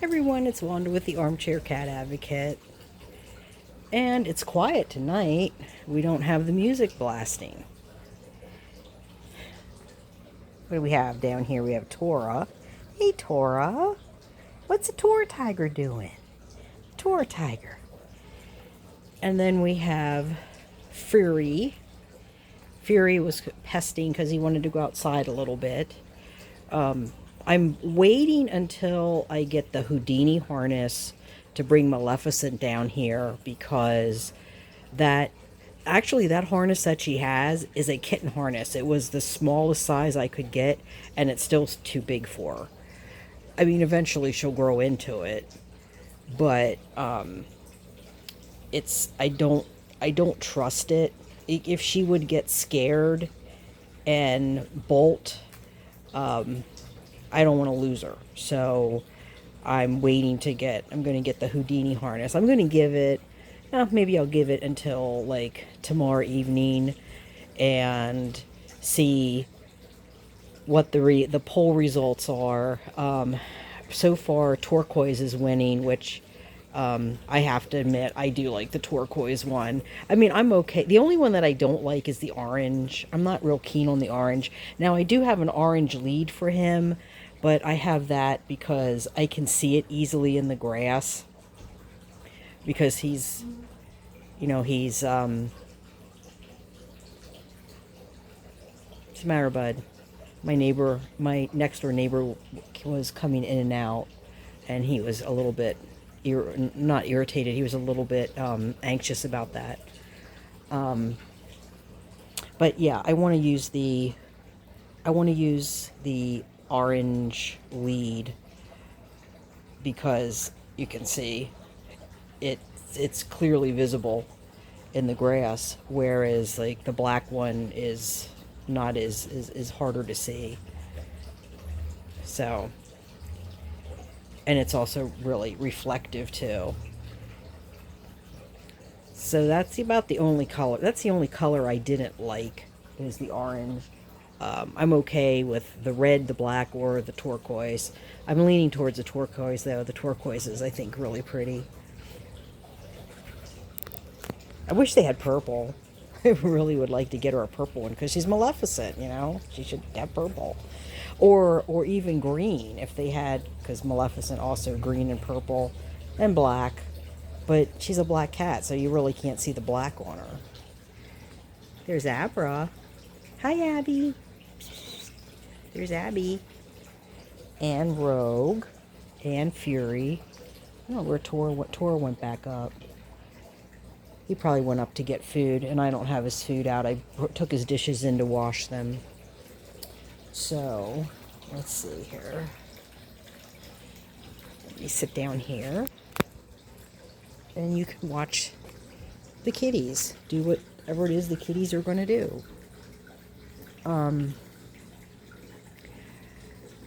Everyone, it's Wanda with the Armchair Cat Advocate. And it's quiet tonight. We don't have the music blasting. What do we have down here? We have Tora. Hey, Tora. What's a Tora tiger doing? Tora tiger. And then we have Fury. Fury was pesting because he wanted to go outside a little bit. I'm waiting until I get the Houdini harness to bring Maleficent down here because that that harness that she has is a kitten harness. It was the smallest size I could get, and it's still too big for her. I mean, eventually she'll grow into it, but it's I don't trust it. If she would get scared and bolt, I don't want to lose her. So I'm waiting to I'm going to get the Houdini harness. I'm going to give it, maybe I'll give it until like tomorrow evening and see what the poll results are. So far, turquoise is winning, which I have to admit, I do like the turquoise one. I mean, I'm okay. The only one that I don't like is the orange. I'm not real keen on the orange. Now, I do have an orange lead for him, but I have that because I can see it easily in the grass. Because he's, what's the matter, bud? My next door neighbor was coming in and out, and he was a little bit not irritated. He was a little bit anxious about that. But yeah, I want to use the orange lead because you can see it's clearly visible in the grass, whereas like the black one is not is harder to see. So, and it's also really reflective too. So that's about the only color. That's the only color I didn't like is the orange. I'm okay with the red, the black, or the turquoise. I'm leaning towards the turquoise though. The turquoise is, I think, really pretty. I wish they had purple. I really would like to get her a purple one because she's Maleficent, She should have purple. Or even green if they had, because Maleficent also green and purple and black. But she's a black cat, so you really can't see the black on her. There's Abra. Hi, Abby. There's Abby. And Rogue. And Fury. I don't know where Tora went back up. He probably went up to get food, and I don't have his food out. I took his dishes in to wash them. So, let's see here. Let me sit down here. And you can watch the kitties do whatever it is the kitties are going to do.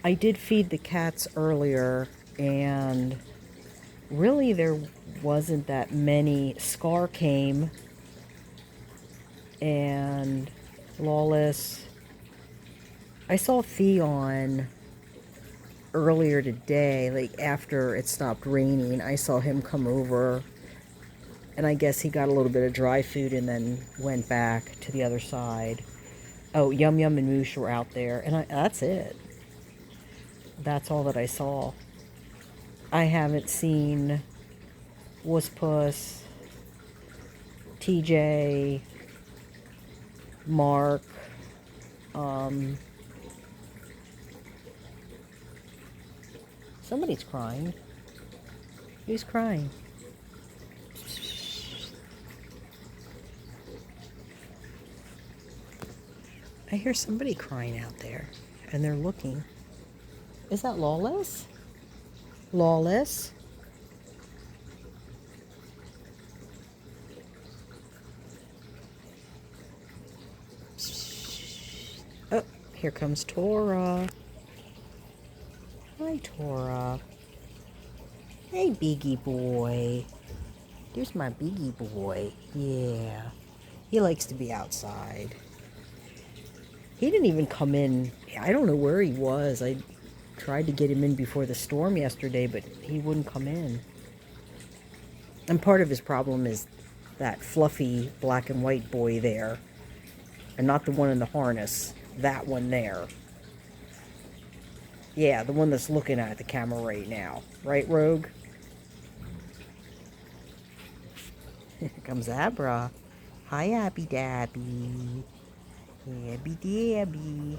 I did feed the cats earlier, and really there wasn't that many. Scar came, and Lawless. I saw Theon earlier today, like after it stopped raining. I saw him come over, and I guess he got a little bit of dry food and then went back to the other side. Oh, Yum Yum and Moosh were out there, and that's it. That's all that I saw. I haven't seen Wuss Puss, TJ, Mark, somebody's crying. Who's crying? I hear somebody crying out there, and they're looking. Is that Lawless? Lawless? Oh, here comes Tora. Hi, Tora. Hey, Biggie boy. There's my Biggie boy. Yeah. He likes to be outside. He didn't even come in. I don't know where he was. Tried to get him in before the storm yesterday, but he wouldn't come in. And part of his problem is that fluffy black and white boy there, and not the one in the harness, that one there. Yeah, the one that's looking at the camera right now. Right, Rogue? Here comes Abra. Hi, Abby Dabby. Abby Dabby.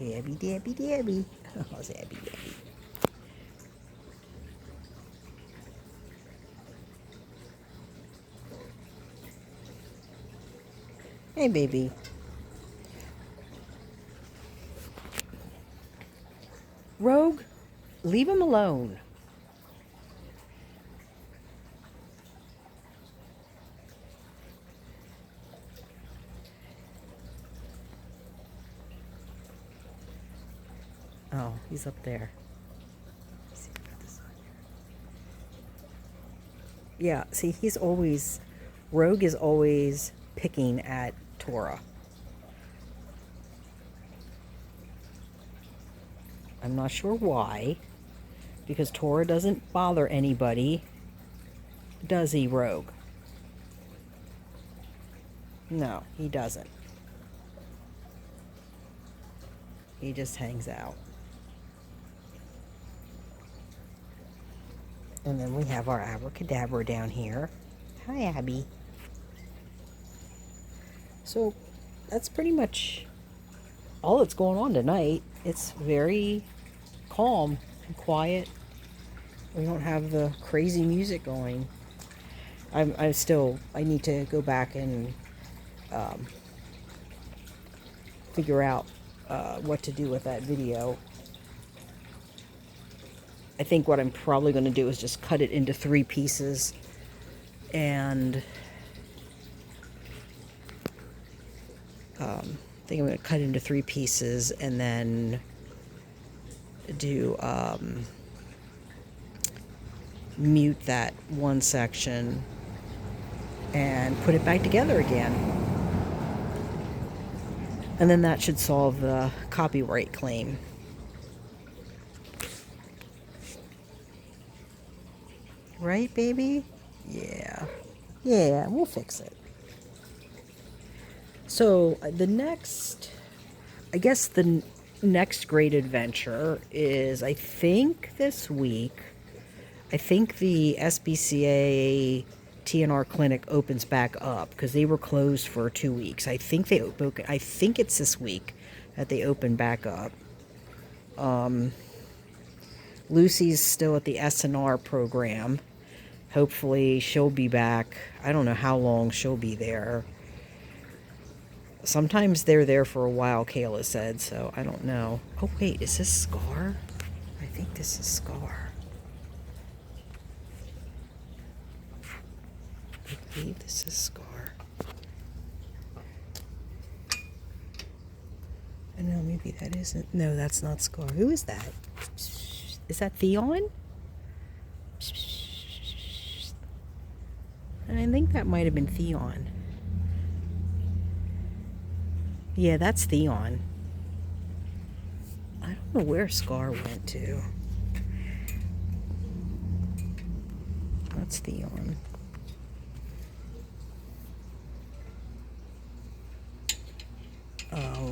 Abby Dabby Dabby. Oh, it's Abby Dabby. Hey, baby. Rogue, leave him alone. Oh, he's up there. Yeah, see, Rogue is always picking at Tora. I'm not sure why, because Tora doesn't bother anybody, does he, Rogue? No, he doesn't. He just hangs out. And then we have our Abracadabra down here. Hi, Abby. So that's pretty much all that's going on tonight. It's very calm and quiet. We don't have the crazy music going. I need to go back and figure out what to do with that video. I think what I'm probably going to do is just cut it into 3 pieces and I think I'm going to cut it into 3 pieces and then do mute that one section and put it back together again. And then that should solve the copyright claim. Right, baby? Yeah. Yeah, we'll fix it. So the next great adventure is, I think this week, I think the SBCA TNR clinic opens back up because they were closed for 2 weeks. I think it's this week that they open back up. Lucy's still at the SNR program. Hopefully she'll be back. I don't know how long she'll be there. Sometimes they're there for a while, Kayla said, so I don't know. Oh, wait, is this Scar? I think this is Scar. I believe this is Scar. I know, maybe that isn't. No, that's not Scar. Who is that? Is that Theon? I think that might have been Theon. Yeah, that's Theon. I don't know where Scar went to. That's Theon. Oh.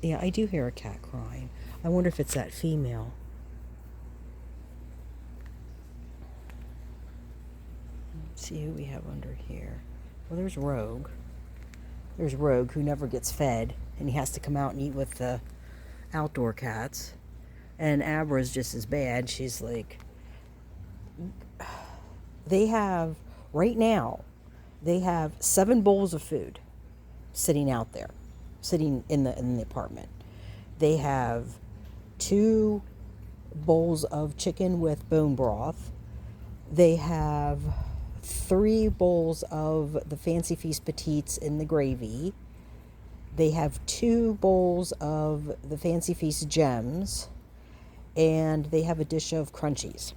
Yeah, I do hear a cat crying. I wonder if it's that female. Let's see who we have under here. Well, there's Rogue. There's Rogue, who never gets fed, and he has to come out and eat with the outdoor cats. And Abra's just as bad. She's like... Right now, they have 7 bowls of food sitting out there, sitting in the apartment. They have 2 bowls of chicken with bone broth. They have 3 bowls of the Fancy Feast Petites in the gravy. They have 2 bowls of the Fancy Feast Gems. And they have a dish of Crunchies.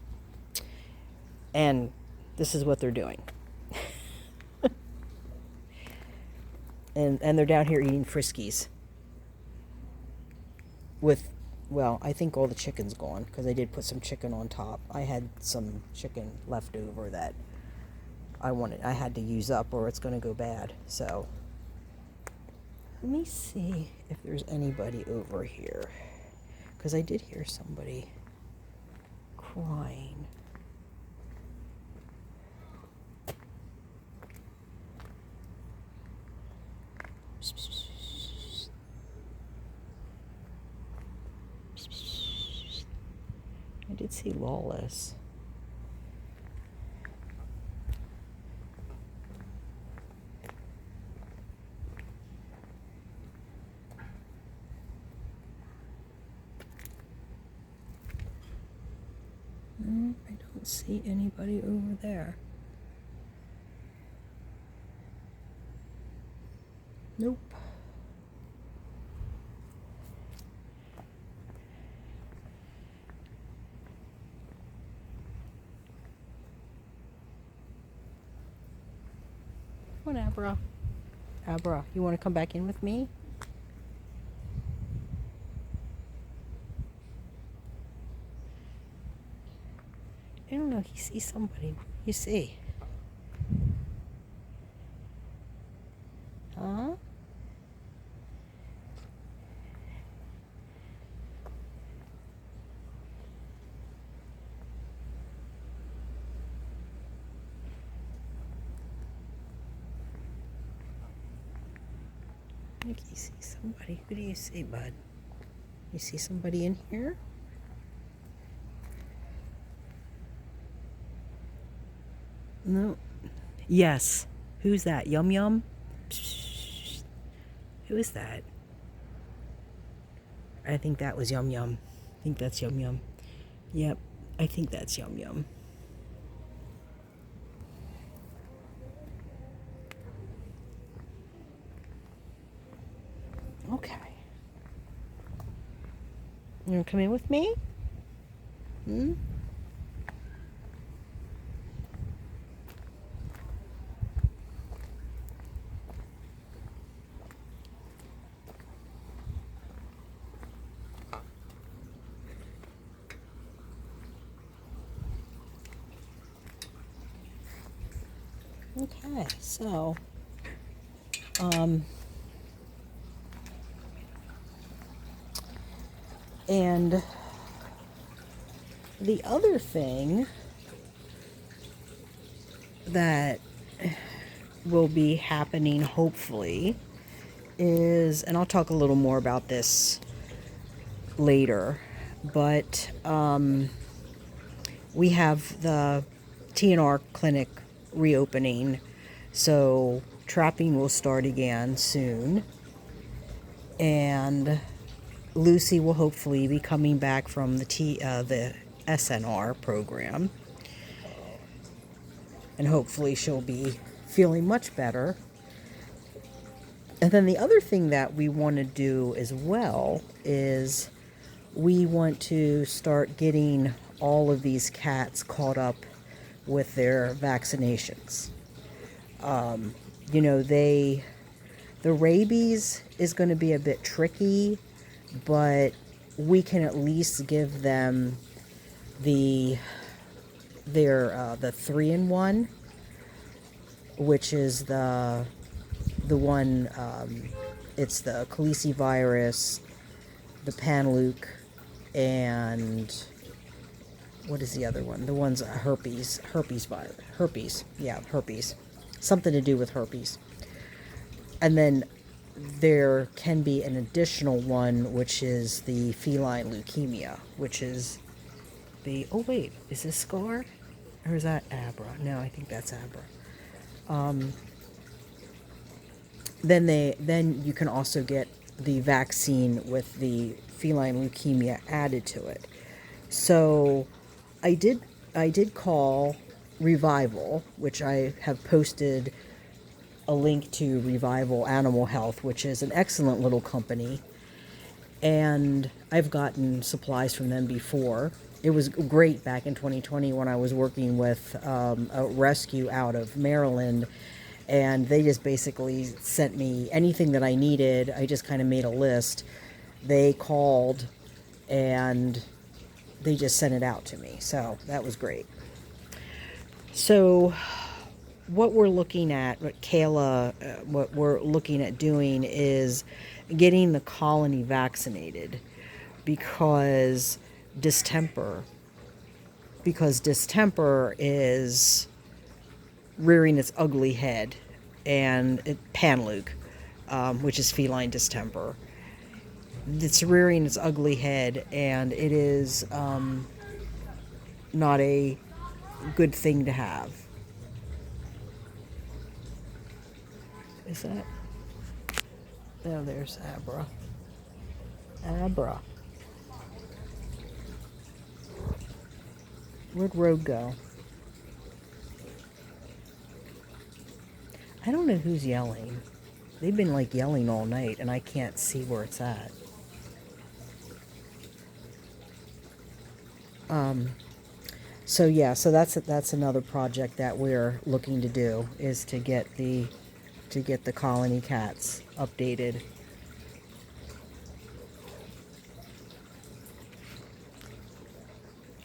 And this is what they're doing. and they're down here eating Friskies with Well, I think all the chicken's gone because I did put some chicken on top. I had some chicken left over that I had to use up or it's going to go bad. So let me see if there's anybody over here because I did hear somebody crying. I did see Lawless. No, I don't see anybody over there. Nope. Come on, Abra. Abra, you want to come back in with me? I don't know. He sees somebody. You see? Huh? I think you see somebody. Who do you see, bud? You see somebody in here? No. Yes. Who's that? Yum Yum? Psst. Who is that? I think that was Yum Yum. I think that's Yum Yum. Yep. I think that's Yum Yum. Okay. You want to come in with me? Hmm? Okay, so, and the other thing that will be happening, hopefully, is, and I'll talk a little more about this later, but we have the TNR clinic reopening, so trapping will start again soon, and Lucy will hopefully be coming back from the SNR program, and hopefully she'll be feeling much better. And then the other thing that we want to do as well is we want to start getting all of these cats caught up with their vaccinations. You know, the rabies is going to be a bit tricky, but we can at least give them the 3-in-1, which is the one, it's the Khaleesi virus, the Panluke, and what is the other one? The one's herpes virus. Herpes. Something to do with herpes. And then there can be an additional one, which is the feline leukemia, which is the, oh wait, is this Scar? Or is that Abra? No, I think that's Abra. Then you can also get the vaccine with the feline leukemia added to it. So I did call Revival, which I have posted a link to Revival Animal Health, which is an excellent little company, and I've gotten supplies from them before. It was great back in 2020 when I was working with a rescue out of Maryland, and they just basically sent me anything that I needed. I just kind of made a list. They called and they just sent it out to me. So that was great. So what we're looking at, what we're looking at doing is getting the colony vaccinated because distemper is rearing its ugly head, and panleuk, which is feline distemper. It's rearing its ugly head, and it is not a good thing to have. Is that? Oh, there's Abra. Where'd Rogue go? I don't know who's yelling. They've been like yelling all night, and I can't see where it's at. So yeah, so that's another project that we're looking to do, is to get the colony cats updated.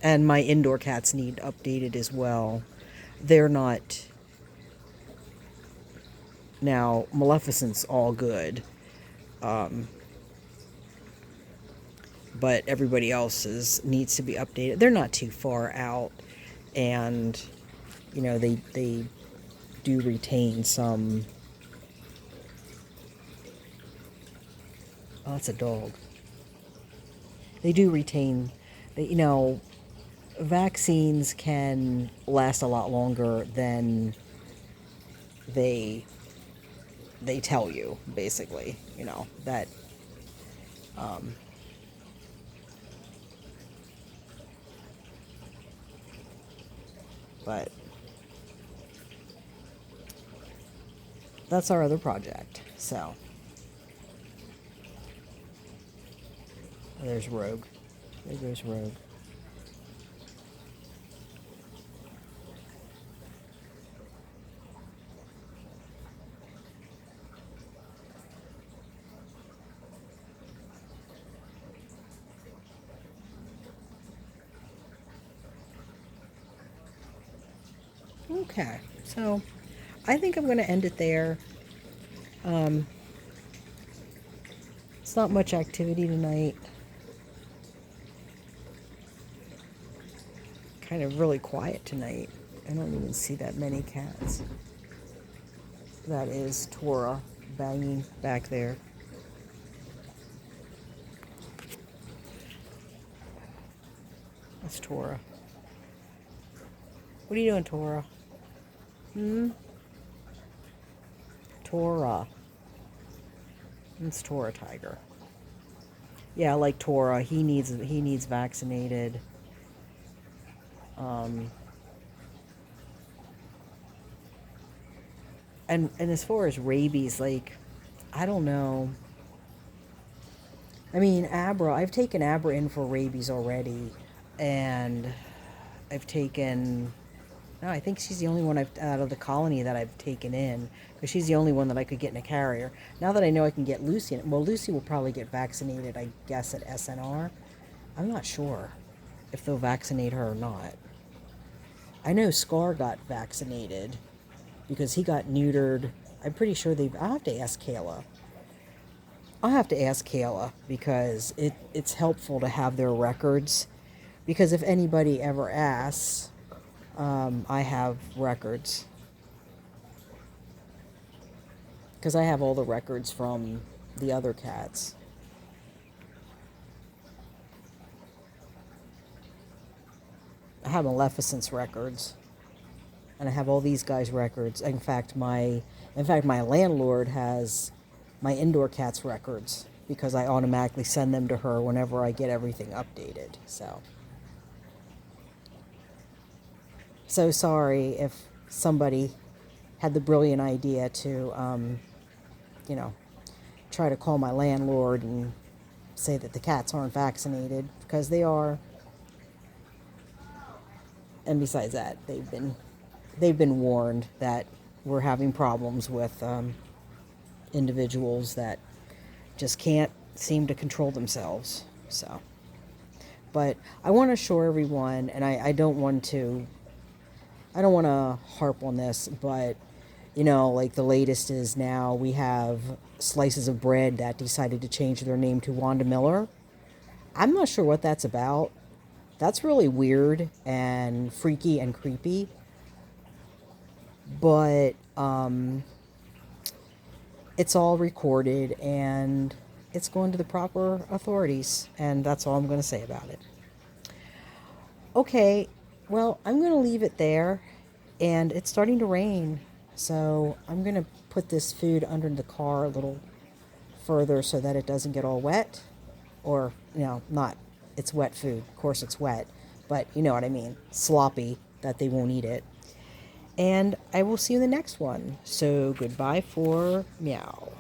And my indoor cats need updated as well. They're not. Now, Maleficent's all good. But everybody else's needs to be updated. They're not too far out. And, you know, they do retain some. Oh, that's a dog. They do retain, you know, vaccines can last a lot longer than they tell you, basically, you know, that but that's our other project. So there's Rogue. There goes Rogue. Okay, so I think I'm going to end it there. It's not much activity tonight. Kind of really quiet tonight. I don't even see that many cats. That is Tora banging back there. That's Tora. What are you doing, Tora? Tora. It's Tora Tiger. Yeah, I like Tora. He needs vaccinated. And as far as rabies, like, I don't know. I mean, I've taken Abra in for rabies already, and I've taken. No, I think she's the only one out of the colony that I've taken in, because she's the only one that I could get in a carrier. Now that I know I can get Lucy in, well, Lucy will probably get vaccinated, I guess, at SNR. I'm not sure if they'll vaccinate her or not. I know Scar got vaccinated because he got neutered. I'm pretty sure I'll have to ask Kayla. Because it's helpful to have their records. Because if anybody ever asks, I have records. Because I have all the records from the other cats. I have Maleficent's records. And I have all these guys' records. In fact, my landlord has my indoor cats' records, because I automatically send them to her whenever I get everything updated. So sorry if somebody had the brilliant idea to, try to call my landlord and say that the cats aren't vaccinated, because they are. And besides that, they've been warned that we're having problems with individuals that just can't seem to control themselves. So But I want to assure everyone, and I don't want to, I don't want to harp on this, but like the latest is now we have Slices of Bread that decided to change their name to Wanda Miller. I'm not sure what that's about. That's really weird and freaky and creepy. But it's all recorded and it's going to the proper authorities. And that's all I'm going to say about it. Okay, well, I'm going to leave it there. And it's starting to rain. So I'm going to put this food under the car a little further so that it doesn't get all wet. Or, not, it's wet food. Of course it's wet. But you know what I mean. Sloppy, that they won't eat it. And I will see you in the next one. So goodbye for meow.